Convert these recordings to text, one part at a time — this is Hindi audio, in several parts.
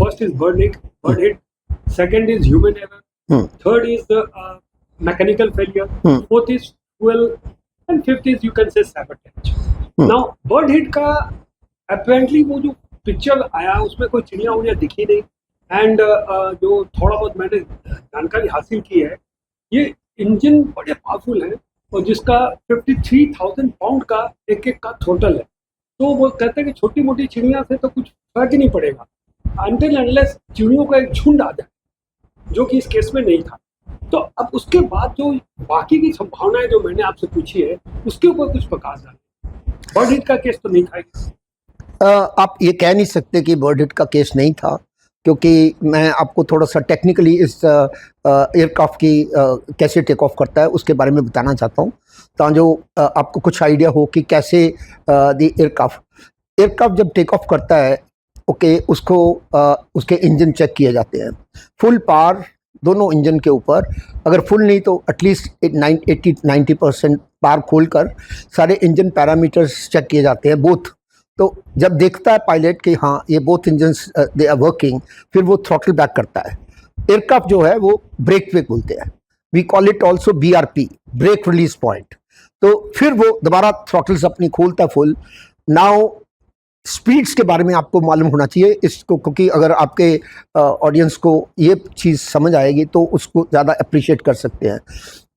first is bird hit, second is human error, third is the mechanical failure, fourth is fuel, and fifth is you can say sabotage. Now bird hit का apparently वो जो पिक्चर आया उसमें कोई चिड़िया उड़िया दिखी नहीं, एंड जो थोड़ा बहुत मैंने जानकारी हासिल की है, ये इंजन बड़े पावरफुल है और जिसका 53,000 पाउंड का एक का थ्रोटल है। तो वो कहते हैं कि छोटी मोटी चिड़िया से तो कुछ फर्क ही नहीं पड़ेगा अनटिल अनलेस चिड़ियों का एक झुंड आ जाए, जो कि इस केस में नहीं था। तो अब उसके बाद जो बाकी की संभावनाएं जो मैंने आपसे पूछी है उसके ऊपर कुछ प्रकाश डालें। बर्ड हिट का केस तो नहीं था। आप ये कह नहीं सकते कि बर्ड हिट का केस नहीं था, क्योंकि मैं आपको थोड़ा सा टेक्निकली इस एयरक्राफ्ट की कैसे टेक ऑफ करता है उसके बारे में बताना चाहता हूँ, ताकि जो आपको कुछ आइडिया हो कि कैसे एयरक्राफ्ट जब टेक ऑफ करता है, ओके, उसको उसके इंजन चेक किए जाते हैं। फुल पावर दोनों इंजन के ऊपर, अगर फुल नहीं तो एटलीस्ट 80-90% पावर खोलकर सारे इंजन पैरामीटर्स चेक किए जाते हैं, बोथ। तो जब देखता है पायलट कि हाँ ये both engines they are working, फिर वो थ्रॉटल बैक करता है। एयरक्राफ्ट जो है वो ब्रेक पे बोलते हैं, we call it also BRP, brake release point. तो फिर वो दोबारा थ्रॉटल्स अपनी खोलता फुल। नाउ स्पीड्स के बारे में आपको मालूम होना चाहिए इसको, क्योंकि अगर आपके ऑडियंस को ये चीज़ समझ आएगी तो उसको ज़्यादा अप्रिशिएट कर सकते हैं।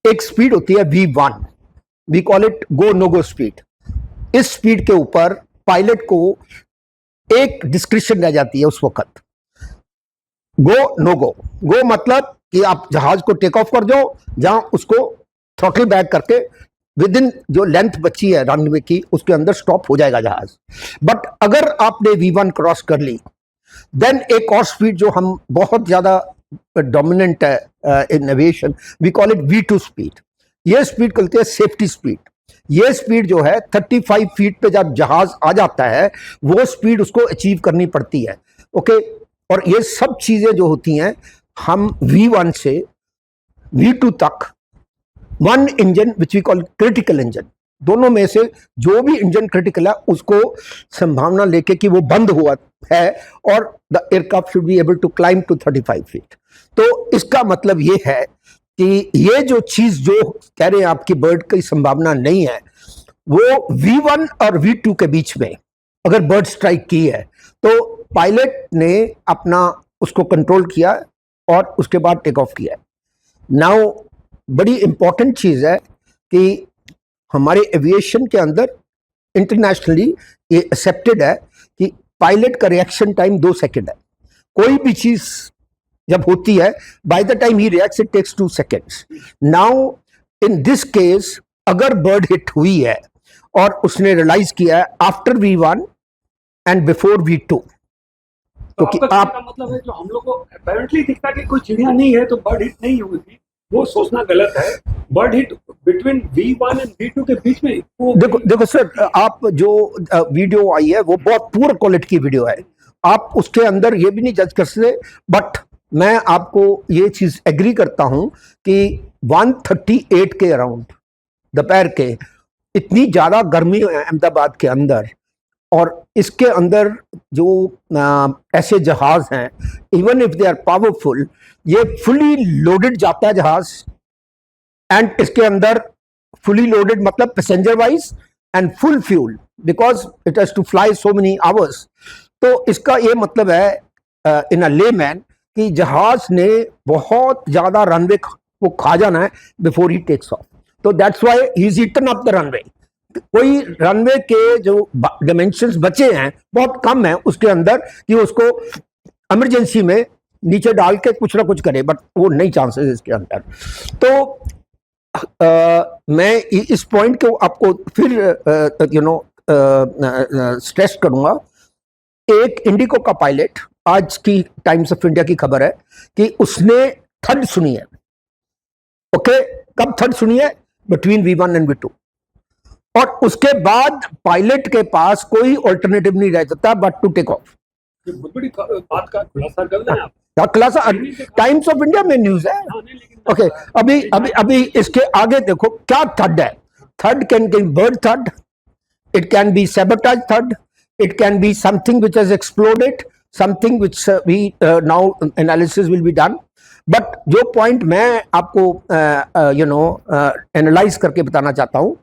एक स्पीड होती है V1, we call it go no go speed. इस स्पीड के ऊपर पायलट को एक डिस्क्रिप्शन रह जाती है उस वक्त, गो नो गो। गो मतलब कि आप जहाज को टेक ऑफ कर दो, जहां उसको थ्रॉटल बैक करके विद इन जो लेंथ बची है रनवे की उसके अंदर स्टॉप हो जाएगा जहाज। बट अगर आपने V1 क्रॉस कर ली, देन एक और स्पीड जो हम बहुत ज्यादा डोमिनेंट है in aviation, we call it V2 speed. ये स्पीड कहते हैं सेफ्टी स्पीड। ये स्पीड जो है 35 फीट पे जब जहाज आ जाता है वो स्पीड उसको अचीव करनी पड़ती है, ओके। और ये सब चीजें जो होती हैं, हम V1 से V2 तक one engine which we call critical engine, दोनों में से जो भी इंजन क्रिटिकल है उसको संभावना लेके कि वो बंद हुआ है और the aircraft should be able to climb to 35 feet. तो इसका मतलब ये है कि ये जो चीज जो कह रहे हैं आपकी बर्ड की संभावना नहीं है, वो V1 और V2 के बीच में अगर बर्ड स्ट्राइक की है तो पायलट ने अपना उसको कंट्रोल किया और उसके बाद टेक ऑफ किया। नाउ बड़ी इंपॉर्टेंट चीज है कि हमारे एविएशन के अंदर इंटरनेशनली ये एक्सेप्टेड है कि पायलट का रिएक्शन टाइम 2 सेकंड है। कोई भी चीज जब होती है, by the time he reacts it takes 2 seconds. Now in this case अगर बर्ड हिट हुई है और उसने रियलाइज किया है after V1 and before V2, क्योंकि आप मतलब है जो हम लोग को अपेरेंटली दिखता है कि कोई चिड़िया नहीं है तो बर्ड हिट नहीं हुई थी, वो सोचना गलत है। Bird hit between V1 and V2 के बीच में देखो सर, आप जो वीडियो आई है वो बहुत पुअर क्वालिटी की वीडियो है, आप उसके अंदर ये भी नहीं जज कर सकते। बट मैं आपको ये चीज एग्री करता हूं कि 138 के अराउंड दोपहर के इतनी ज्यादा गर्मी है अहमदाबाद के अंदर, और इसके अंदर जो ऐसे जहाज हैं, even if they are powerful, ये फुली लोडेड जाता है जहाज, एंड इसके अंदर फुली लोडेड मतलब passenger wise and full fuel, because it has to fly so many hours. तो इसका ये मतलब है इन अ लेमैन कि जहाज ने बहुत ज्यादा रनवे को खा जाना है बिफोर ही टेक्स ऑफ। तो that's why he is eaten up the runway. कोई रनवे के जो डायमेंशंस बचे हैं बहुत कम है उसके अंदर कि उसको इमरजेंसी में नीचे डाल के कुछ ना कुछ करे, बट वो नहीं चांसेस इसके अंदर। तो मैं इस पॉइंट को आपको फिर स्ट्रेस करूंगा। एक इंडिगो का पायलट, आज की टाइम्स ऑफ इंडिया की खबर है कि उसने थर्ड सुनी है, ओके। कब थर्ड सुनी है? Between V1 and V2। और उसके बाद पायलट के पास कोई ऑल्टरनेटिव नहीं रह जाता बट टू टेक ऑफ। बहुत बड़ी बात का खुलासा कर रहे हैं आप। खुलासा टाइम्स ऑफ इंडिया में न्यूज है, ओके। अभी इसके आगे देखो क्या थर्ड है। Third can be bird third, it can be sabotage third, it can be something which has exploded, something which we now analysis will be done, but जो पॉइंट मैं आपको एनालाइज करके बताना चाहता हूँ